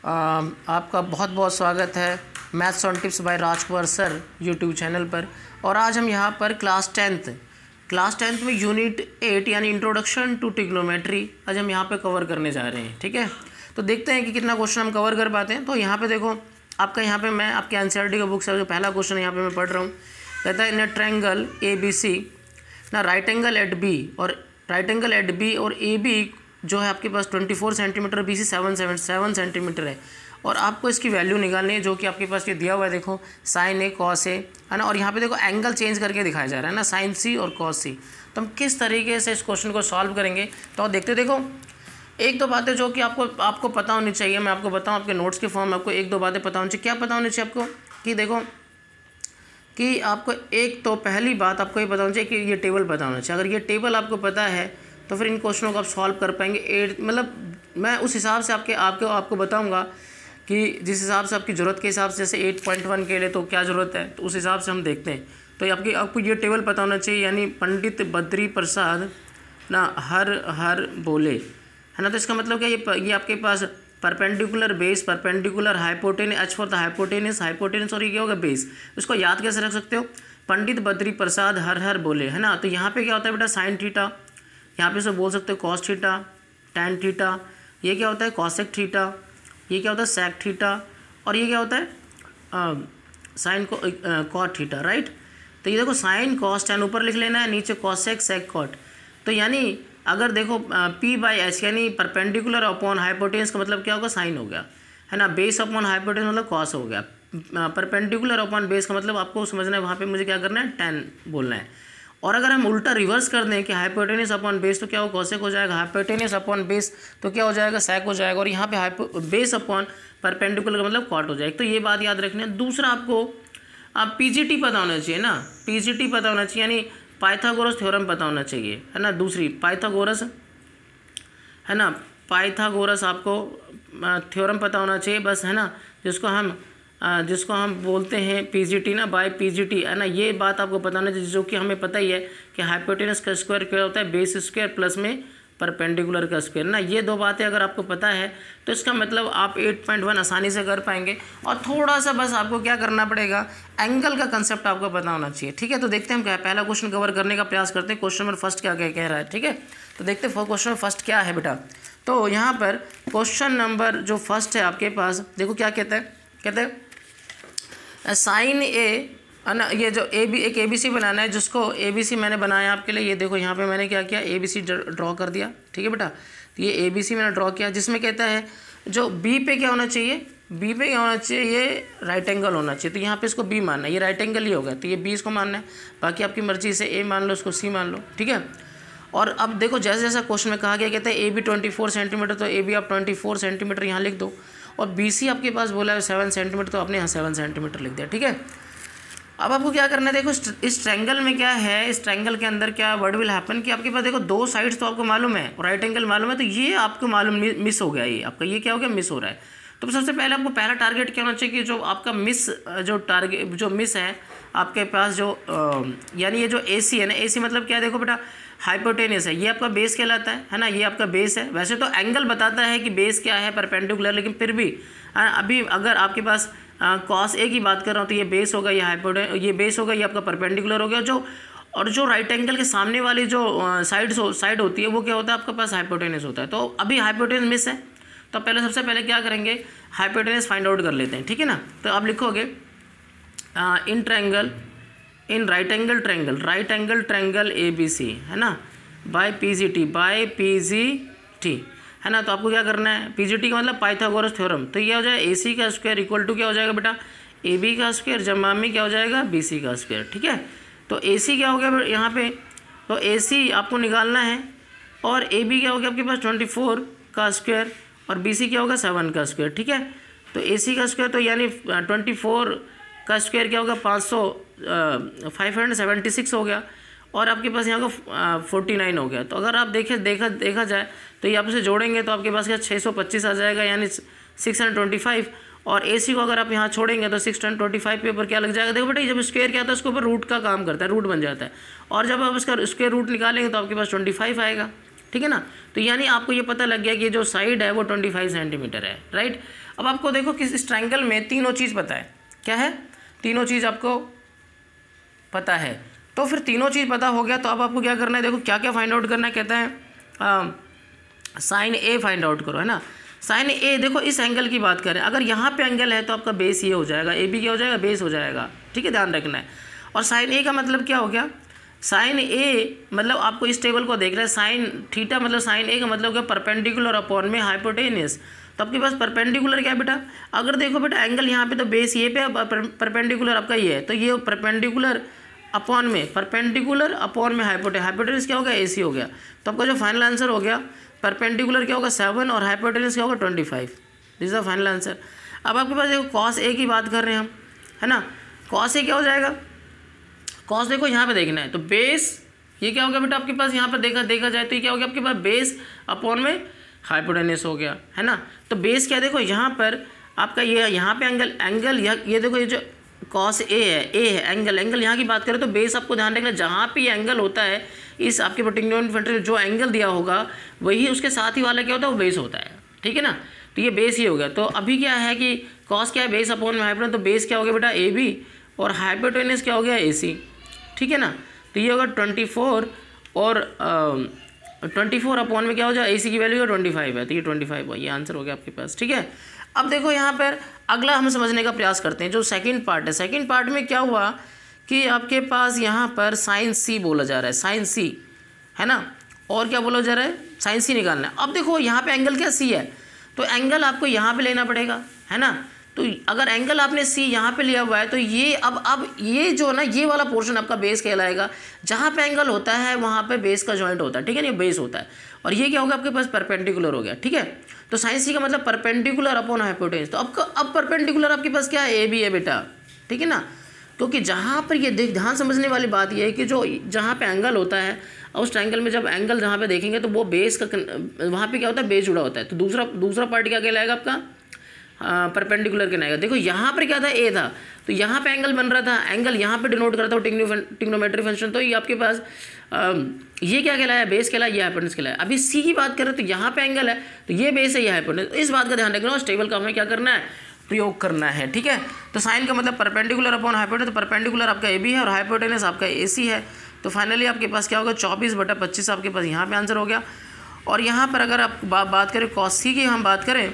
आपका बहुत बहुत स्वागत है maths on tips by Rajkumar sir YouTube channel पर। और आज हम यहाँ पर क्लास टेंथ में यूनिट 8 यानी इंट्रोडक्शन टू ट्रिग्नोमेट्री आज हम यहाँ पे कवर करने जा रहे हैं। ठीक है, तो देखते हैं कि कितना क्वेश्चन हम कवर कर पाते हैं। तो यहाँ पे देखो, आपका यहाँ पे मैं आपके एनसीईआरटी का बुक से जो पहला क्वेश्चन यहाँ पे मैं पढ़ रहा हूँ, कहता है इन अ ट्रायंगल ABC ना राइट एंगल एट बी और ए बी जो है आपके पास 24 सेंटीमीटर, BC 7 सेंटीमीटर है और आपको इसकी वैल्यू निकालनी है जो कि आपके पास ये दिया हुआ है। देखो साइन ए कॉस ए है ना, और यहाँ पे देखो एंगल चेंज करके दिखाया जा रहा है ना, साइन C और कॉस C। तो हम किस तरीके से इस क्वेश्चन को सॉल्व करेंगे तो देखते देखो, एक दो बातें जो कि आपको पता होनी चाहिए। मैं आपको बताऊँ आपके नोट्स के फॉर्म में आपको एक दो बातें पता होनी चाहिए। क्या पता होनी चाहिए आपको कि देखो कि आपको एक तो पहली बात आपको ये पता होना चाहिए कि ये टेबल पता होना चाहिए। अगर ये टेबल आपको पता है तो फिर इन क्वेश्चनों को आप सॉल्व कर पाएंगे। मतलब मैं उस हिसाब से आपको बताऊंगा कि जिस हिसाब से आपकी ज़रूरत के हिसाब से, जैसे 8.1 के लिए तो क्या ज़रूरत है, तो उस हिसाब से हम देखते हैं। तो आपको ये टेबल पता होना चाहिए, यानी पंडित बद्री प्रसाद ना हर बोले, है ना। तो इसका मतलब क्या, ये आपके पास perpendicular base, perpendicular hypotenuse, H for the hypotenuse और ये क्या होगा बेस। इसको याद कैसे रख सकते हो, पंडित बद्री प्रसाद हर बोले, है ना। तो यहाँ पे क्या होता है बेटा, साइन थीटा, यहाँ पे से बोल सकते हो कॉस थीटा, टैन थीटा, ये क्या होता है कॉसेक थीटा, ये क्या होता है सेक थीटा, और ये क्या होता है साइन कॉट थीटा, राइट। तो ये देखो साइन कॉस टैन ऊपर लिख लेना है, नीचे कॉसेक सेक कॉट। तो यानी अगर देखो P/H यानी परपेंडिकुलर अपॉन हाइपोटेनस का मतलब क्या होगा, साइन हो गया, है ना। बेस अपॉन हाइपोटेनस मतलब कॉस हो गया। परपेंडिकुलर अपॉन बेस का मतलब आपको समझना है वहाँ पे मुझे क्या करना है, टैन बोलना है। और अगर हम उल्टा रिवर्स कर दें कि हाइपोटेनस अपॉन बेस तो क्या हो, कॉसेक हो जाएगा, हाइपोटेनस अपॉन बेस तो क्या हो जाएगा, सेक हो जाएगा, और यहाँ पे बेस अपॉन परपेंडिकुलर का मतलब कॉट हो जाएगा। तो ये बात याद रखनी है। दूसरा आपको PGT पता होना चाहिए ना, PGT पता होना चाहिए, यानी पाइथागोरस थ्योरम पता होना चाहिए, है ना। दूसरी पाइथागोरस, है ना, पाइथागोरस आपको थ्योरम पता होना चाहिए बस, है ना, जिसको हम बोलते हैं PGT ना, बाय PGT, है ना। ये बात आपको पता होना चाहिए, जो कि हमें पता ही है कि हाइपोटेनस का स्क्वायर क्या होता है, बेस स्क्वायर प्लस में परपेंडिकुलर का स्क्वायर ना। ये दो बातें अगर आपको पता है तो इसका मतलब आप 8.1 आसानी से कर पाएंगे। और थोड़ा सा बस आपको क्या करना पड़ेगा, एंगल का कंसेप्ट आपको पता होना चाहिए। ठीक है, तो देखते हैं हम क्या पहला क्वेश्चन कवर करने का प्रयास करते हैं। क्वेश्चन नंबर फर्स्ट क्या कह रहा है, ठीक है। तो देखते हैं क्वेश्चन फर्स्ट क्या है बेटा। तो यहाँ पर क्वेश्चन नंबर जो फर्स्ट है आपके पास, देखो क्या कहते हैं साइन ए, है ना। ये जो एक ABC बनाना है, जिसको ABC मैंने बनाया आपके लिए। ये देखो यहाँ पे मैंने क्या किया, ABC ड्रॉ कर दिया, ठीक है बेटा। तो ये ABC मैंने ड्रॉ किया, जिसमें कहता है जो B पे क्या होना चाहिए, B पे क्या होना चाहिए, ये राइट एंगल होना चाहिए। तो यहाँ पे इसको B मानना है, ये राइट एंगल ही होगा, तो ये B इसको मानना है। बाकी आपकी मर्जी से A मान लो, इसको C मान लो, ठीक है। और अब देखो जैसे जैसा क्वेश्चन में कहा गया, कहते हैं AB 24 सेंटीमीटर, तो AB आप 24 सेंटीमीटर यहाँ लिख दो, और BC आपके पास बोला है 7 सेंटीमीटर, तो आपने यहाँ 7 सेंटीमीटर लिख दिया, ठीक है। अब आपको क्या करना है, देखो इस ट्रायंगल में क्या है, इस ट्रायंगल के अंदर क्या वर्ड विल हैपन कि आपके पास देखो दो साइड्स तो आपको मालूम है, राइट एंगल मालूम है, तो ये आपको मालूम मिस हो गया, ये आपका ये क्या हो गया, मिस हो रहा है। तो सबसे पहले आपको पहला टारगेट क्या होना चाहिए कि जो आपका मिस है आपके पास जो यानी ये जो AC है ना, AC मतलब क्या है, देखो बेटा हाइपोटेनस है, ये आपका बेस कहलाता है ना, ये आपका बेस है। वैसे तो एंगल बताता है कि बेस क्या है, परपेंडिकुलर, लेकिन फिर भी अभी अगर आपके पास कॉस A की बात कर रहा हूँ तो ये बेस होगा, ये बेस होगा, ये आपका परपेंडिकुलर हो गया। और जो राइट एंगल के सामने वाली जो साइड होती है वो क्या होता है, आपके पास हाइपोटेनस होता है। तो अभी हाइपोटेनस मिस है, तो सबसे पहले क्या करेंगे, हाइपोटेनस फाइंड आउट कर लेते हैं, ठीक है ना। तो आप लिखोगे in right angle triangle ABC, है ना, बाय PGT, है ना। तो आपको क्या करना है, PGT का मतलब पाइथागोरस थ्योरम। तो ये हो जाए AC का स्क्वायर इक्वल टू क्या हो जाएगा बेटा, AB का स्क्वायर जमा में क्या हो जाएगा, BC का स्क्वायर, ठीक है। तो AC क्या हो गया यहाँ पे, तो AC आपको निकालना है, और AB क्या हो गया आपके पास 24 का स्क्वायर, और BC क्या होगा 7 का स्क्वायर, ठीक है। तो AC का स्क्वायर तो यानी 24 का स्क्वायर क्या होगा, 576 हो गया, और आपके पास यहाँ का 49 हो गया। तो अगर आप देखा जाए तो ये आप इसे जोड़ेंगे तो आपके पास क्या 625 आ जाएगा, यानी 625। और AC को अगर आप यहाँ छोड़ेंगे तो 625 के ऊपर क्या लग जाएगा, देखो बेटा जब स्क्वायर क्या आता है उसके ऊपर रूट का काम करता है, रूट बन जाता है। और जब आप इसका स्क्वायर रूट निकालेंगे तो आपके पास 25 आएगा, ठीक है ना। तो यानी आपको ये पता लग गया कि जो साइड है वो 25 सेंटीमीटर है, राइट। अब आपको देखो कि इस ट्रायंगल में तीनों चीज़ पता है, क्या है, तीनों चीज़ आपको पता है। तो फिर तीनों चीज़ पता हो गया, तो अब आपको क्या करना है, देखो क्या क्या फाइंड आउट करना है, कहता है साइन ए फाइंड आउट करो, है ना। साइन ए, देखो इस एंगल की बात करें, अगर यहाँ पे एंगल है तो आपका बेस ये हो जाएगा, ए बी क्या हो जाएगा, बेस हो जाएगा, ठीक है, ध्यान रखना है। और साइन ए का मतलब क्या हो गया, साइन ए मतलब आपको इस टेबल को देख रहे हैं, साइन थीटा मतलब साइन ए का मतलब क्या, परपेंडिकुलर अपॉन में हाइपोटेनियस। तो आपके पास परपेंडिकुलर क्या है बेटा, अगर देखो बेटा एंगल यहाँ पे तो बेस ये पे, परपेंडिकुलर आपका ये है, तो ये परपेंडिकुलर अपॉन में, परपेंडिकुलर अपॉन में हाइपोटेनियस क्या हो गया, ए सी हो गया। तो आपका जो फाइनल आंसर हो गया, परपेंडिकुलर क्या होगा 7 और हाइपोटेनियस क्या होगा 25, this is the final answer. अब आपके पास देखो कॉस ए की बात कर रहे हैं हम, है ना। कॉस ए क्या हो जाएगा, कॉस देखो यहाँ पे देखना है, तो बेस ये क्या हो गया बेटा आपके पास, यहाँ पर देखा जाए तो ये क्या हो गया आपके पास, बेस अपॉन में हाइपोटेनियस हो गया, है ना। तो बेस क्या देखो यहाँ पर आपका ये, यहाँ पे एंगल ये देखो, ये जो कॉस ए है एंगल यहाँ की बात करें तो बेस आपको ध्यान रखना, जहाँ पे एंगल होता है इस आपके पर्टिकुलर जो एंगल दिया होगा वही उसके साथ ही वाला क्या होता है, वो बेस होता है, ठीक है ना। तो ये बेस ही हो गया। तो अभी क्या है कि कॉस क्या है, बेस अपॉन में हाइपोटेनस, तो बेस क्या हो गया बेटा ए बी और हाइपोटेनस क्या हो गया ए सी, ठीक है ना। तो ये होगा 24 और 24 अपॉन में क्या हो जाए, ए सी की वैल्यू 25 है, तो ये 25 ये आंसर हो गया आपके पास, ठीक है। अब देखो यहाँ पर अगला हम समझने का प्रयास करते हैं, जो सेकंड पार्ट है। सेकंड पार्ट में क्या हुआ कि आपके पास यहाँ पर साइन सी बोला जा रहा है, साइन सी, है ना, और क्या बोला जा रहा है, साइन सी निकालना है। अब देखो यहाँ पे एंगल क्या सी है, तो एंगल आपको यहाँ पे लेना पड़ेगा, है ना। तो अगर एंगल आपने सी यहाँ पे लिया हुआ है तो ये अब ये जो ना ये वाला पोर्शन आपका बेस कहलाएगा। जहाँ पे एंगल होता है वहाँ पे बेस का जॉइंट होता है, ठीक है ना, ये बेस होता है। और ये क्या होगा आपके पास, परपेंडिकुलर हो गया, ठीक है। तो साइन सी का मतलब परपेंडिकुलर अपॉन हाइपोटेनस। तो अब परपेंडिकुलर आपके पास क्या है, ए बी है बेटा, ठीक है ना। क्योंकि जहाँ पर ये ध्यान समझने वाली बात ये है कि जो जहाँ पे एंगल होता है उस ट्रायंगल में जब एंगल जहाँ पे देखेंगे तो वो बेस का वहाँ पे क्या होता है, बेस जुड़ा होता है। तो दूसरा पार्ट क्या कहलाएगा आपका, परपेंडिकुलर कहलाएगा। देखो यहाँ पर क्या था, ए था, तो यहाँ पे एंगल बन रहा था, एंगल यहाँ पे डिनोट करता है टिग्नोमेट्री फंक्शन। तो ये आपके पास ये क्या कहलाया, बेस कहलाया, ये हाइपोटेनस कहलाया। अभी सी की बात करें तो यहाँ पे एंगल है, तो ये बेस है, ये हाइपोटेनस। इस बात का ध्यान रखना, उस टेबल का हमें क्या करना है, प्रयोग करना है, ठीक है। तो साइन का मतलब परपेंडिकुलर अपॉन हाइपोटेनस, तो परपेंडिकुलर आपका ए बी है और हाइपोटेनस आपका ए सी है। तो फाइनली आपके पास क्या होगा, 24/25 आपके पास यहाँ पे आंसर हो गया। और यहाँ पर अगर आप बात करें कॉस सी की, हम बात करें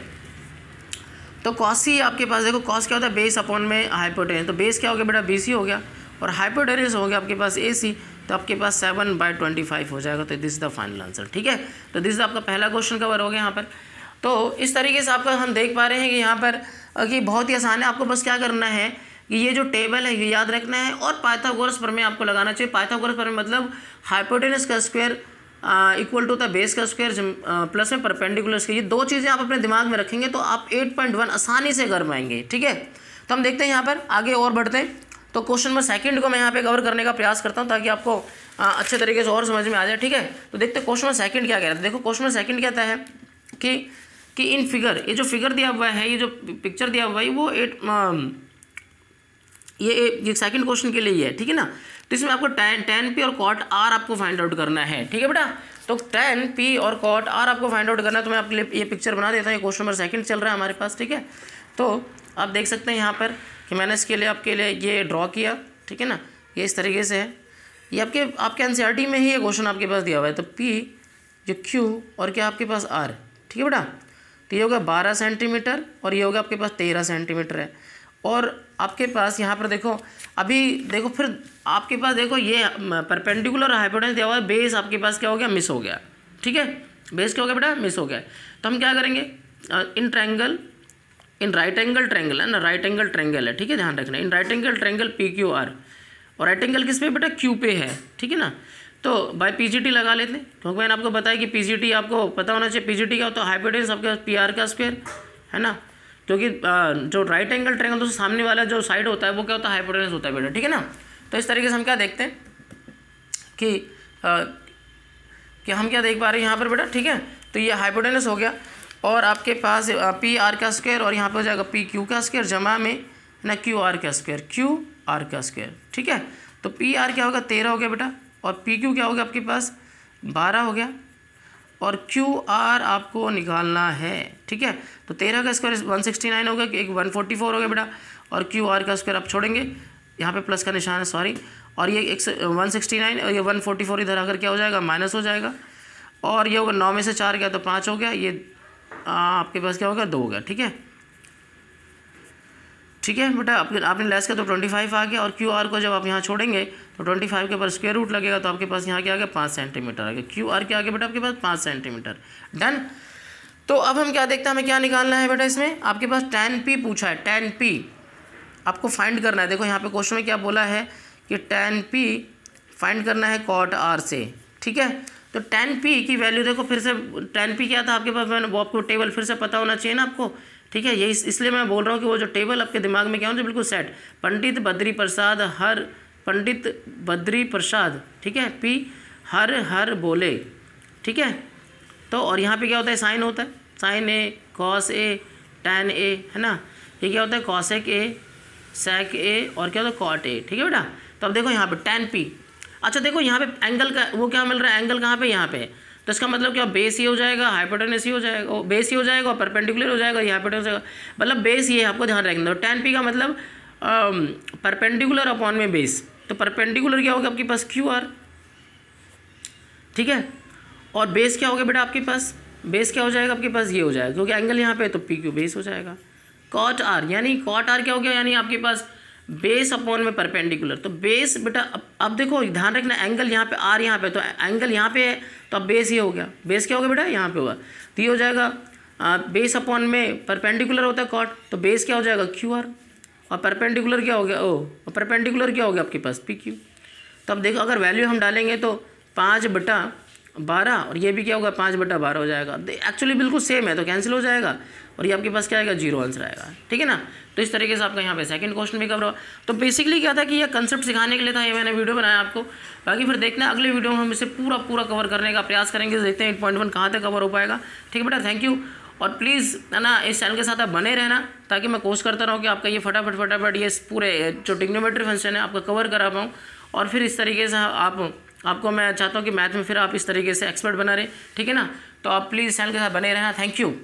तो कॉस सी आपके पास देखो, कॉस क्या होता है, बेस अपॉन में हाइपोटेनस। तो बेस क्या हो गया बेटा, बी सी हो गया, और हाइपोटेनस हो गया आपके पास ए सी। तो आपके पास 7/25 हो जाएगा। तो this is the final answer, ठीक है। तो दिस इज आपका पहला क्वेश्चन कवर हो गया यहाँ पर। तो इस तरीके से आपका हम देख पा रहे हैं कि यहाँ पर कि बहुत ही आसान है। आपको बस क्या करना है कि ये जो टेबल है ये याद रखना है और पाइथागोरस प्रमेय आपको लगाना चाहिए। पाइथागोरस प्रमेय मतलब हाइपोटेनस का स्क्वायर इक्वल टू होता है बेस का स्क्वायर प्लस में परपेंडिकुलर स्क्वायर। ये दो चीज़ें आप अपने दिमाग में रखेंगे तो आप 8.1 आसानी से कर पाएंगे, ठीक है। तो हम देखते हैं यहाँ पर आगे और बढ़ते हैं। तो क्वेश्चन नंबर सेकंड को मैं यहाँ पे कवर करने का प्रयास करता हूँ ताकि आपको अच्छे तरीके से और समझ में आ जाए, ठीक है। तो देखते हैं क्वेश्चन नंबर सेकंड क्या कह रहा है। देखो क्वेश्चन नंबर सेकंड कहता है कि इन फिगर, ये जो फिगर दिया हुआ है, ये जो पिक्चर दिया हुआ है वो ये सेकंड क्वेश्चन के लिए ही है, ठीक है ना। तो इसमें आपको tan p और cot r आपको फाइंड आउट करना है, ठीक है बेटा। तो tan p और cot r आपको फाइंड आउट करना है। तो मैं आपके लिए ये पिक्चर बना देता हूँ। ये क्वेश्चन नंबर सेकंड चल रहा है हमारे पास, ठीक है। तो आप देख सकते हैं यहाँ पर कि मैंने इसके लिए आपके लिए ये ड्रॉ किया, ठीक है ना। ये इस तरीके से है, ये आपके NCERT में ही ये क्वेश्चन आपके पास दिया हुआ है। तो p जो q और क्या आपके पास r, ठीक है बेटा। तो ये होगा 12 सेंटीमीटर और ये होगा आपके पास 13 सेंटीमीटर है। और आपके पास यहाँ पर देखो, अभी देखो फिर आपके पास देखो ये परपेंडिकुलर हाइपोटेनस दिया हुआ है, बेस आपके पास क्या हो गया, मिस हो गया, ठीक है। बेस क्या हो गया बेटा, मिस हो गया। तो हम क्या करेंगे, इन राइट एंगल ट्रायंगल है ना, राइट एंगल ट्रायंगल है, ठीक है, ध्यान रखना। In right angle triangle PQR और राइट एंगल किस पे बेटा, Q पे है, ठीक है ना। तो बाय PGT लगा लेते हैं, क्योंकि मैंने आपको बताया कि PGT आपको पता होना चाहिए। PGT क्या होता है, हाइपोटेनस आपके PR का स्क्वायर, है ना। क्योंकि जो राइट एंगल ट्रायंगल तो सामने वाला जो साइड होता है वो क्या होता है, हाइपोटेनस होता है बेटा, ठीक है ना। तो इस तरीके से हम क्या देखते हैं कि हम क्या देख पा रहे हैं यहाँ पर बेटा, ठीक है। तो ये हाइपोटेनस हो गया और आपके पास PR का स्क्वायर और यहाँ पर हो जाएगा PQ का स्क्वायर जमा में ना QR का स्क्वायर, QR का स्क्वायर, ठीक है। तो PR क्या होगा, 13 हो गया बेटा, और PQ क्या होगा आपके पास 12 हो गया। और QR आपको निकालना है। ठीक है, तो 13 का स्क्वायर 169 होगा, एक 144 हो गया बेटा, और QR का स्क्वायर आप छोड़ेंगे, यहाँ पे प्लस का निशान है, सॉरी, और ये 169 और ये 144 इधर आकर क्या हो जाएगा, माइनस हो जाएगा, और ये होगा 9 में से 4 गया तो 5 हो गया, ये आपके पास क्या होगा, 2 हो गया। ठीक है, ठीक है बेटा, आपने लेस किया तो 25 आ गया, और QR को जब आप यहाँ छोड़ेंगे तो 25 के ऊपर स्क्वायर रूट लगेगा, तो आपके पास यहाँ क्या आ गया, 5 सेंटीमीटर आ गया। QR क्या आ गया बेटा आपके पास, 5 सेंटीमीटर। डन। तो अब हम क्या देखते हैं, हमें क्या निकालना है बेटा, इसमें आपके पास tan P पूछा है, tan P आपको फाइंड करना है। देखो यहाँ पे क्वेश्चन में क्या बोला है कि tan P फाइंड करना है cot R से। ठीक है, तो tan P की वैल्यू देखो, फिर से tan P क्या था आपके पास, मैंने वो आपको टेबल फिर से पता होना चाहिए ना आपको। ठीक है, यही इसलिए मैं बोल रहा हूँ कि वो जो टेबल आपके दिमाग में क्या हो, बिल्कुल सेट। पंडित बद्री प्रसाद, ठीक है, P हर हर बोले। ठीक है, तो और यहाँ पे क्या होता है, साइन होता है, sign A cos A tan A, है ना, ये क्या होता है, cosec A sec A, और क्या होता है, cot A। ठीक है बेटा, तो अब देखो यहाँ पे tan P, अच्छा देखो यहाँ पे एंगल का वो क्या मिल रहा है, एंगल कहाँ पे, यहाँ पे, तो इसका मतलब क्या, बेस ही हो जाएगा, हाइपोटेनस ही हो जाएगा, बेस ही हो जाएगा और परपेंडिकुलर हो जाएगा, ये हाइपोटेनस हो जाएगा, मतलब बेस ये आपको ध्यान रखना। तो tan P का मतलब परपेंडिकुलर अपॉन में बेस, तो परपेंडिकुलर क्या होगा आपके पास, QR। ठीक है, और बेस क्या होगा बेटा आपके पास, बेस क्या हो जाएगा आपके पास, ये हो जाएगा, क्योंकि एंगल यहाँ पे है तो PQ बेस हो जाएगा। cot R, यानी cot R क्या हो गया, यानी आपके पास बेस अपॉन में परपेंडिकुलर, तो बेस बेटा अब देखो ध्यान रखना, एंगल यहाँ पे R यहाँ पे, तो एंगल यहाँ पे है तो अब बेस ये हो गया, बेस क्या होगा बेटा, यहाँ पे होगा, तो ये हो जाएगा बेस अपॉन में परपेंडिकुलर होता है cot, तो बेस क्या हो जाएगा, QR, और परपेंडिकुलर क्या हो गया, और परपेंडिकुलर क्या हो गया आपके पास, PQ। तो अब देखो अगर वैल्यू हम डालेंगे तो 5/12, और ये भी क्या होगा, 5/12 हो जाएगा, एक्चुअली बिल्कुल सेम है, तो कैंसिल हो जाएगा, और ये आपके पास क्या आएगा, 0 आंसर आएगा। ठीक है ना, तो इस तरीके से आपका यहाँ पे सेकंड क्वेश्चन भी कवर हुआ। तो बेसिकली क्या था कि ये कंसेप्ट सिखाने के लिए था, ये मैंने वीडियो बनाया आपको। बाकी फिर देखना अगले वीडियो में हम इसे पूरा कवर करने का प्रयास करेंगे, देखते हैं 8.1 कहाँ तक कवर हो पाएगा। ठीक है बेटा, थैंक यू, और प्लीज़ है ना इस चैनल के साथ आप बने रहना, ताकि मैं कोशिश करता रहूँ कि आपका ये फटाफट ये पूरे जो ट्रिग्नोमेट्री फंक्शन है आपका कवर करा पाऊँ, और फिर इस तरीके से आपको मैं चाहता हूँ कि मैथ में फिर आप इस तरीके से एक्सपर्ट बना रहे। ठीक है ना, तो आप प्लीज़ चैनल के साथ बने रहना। Thank you.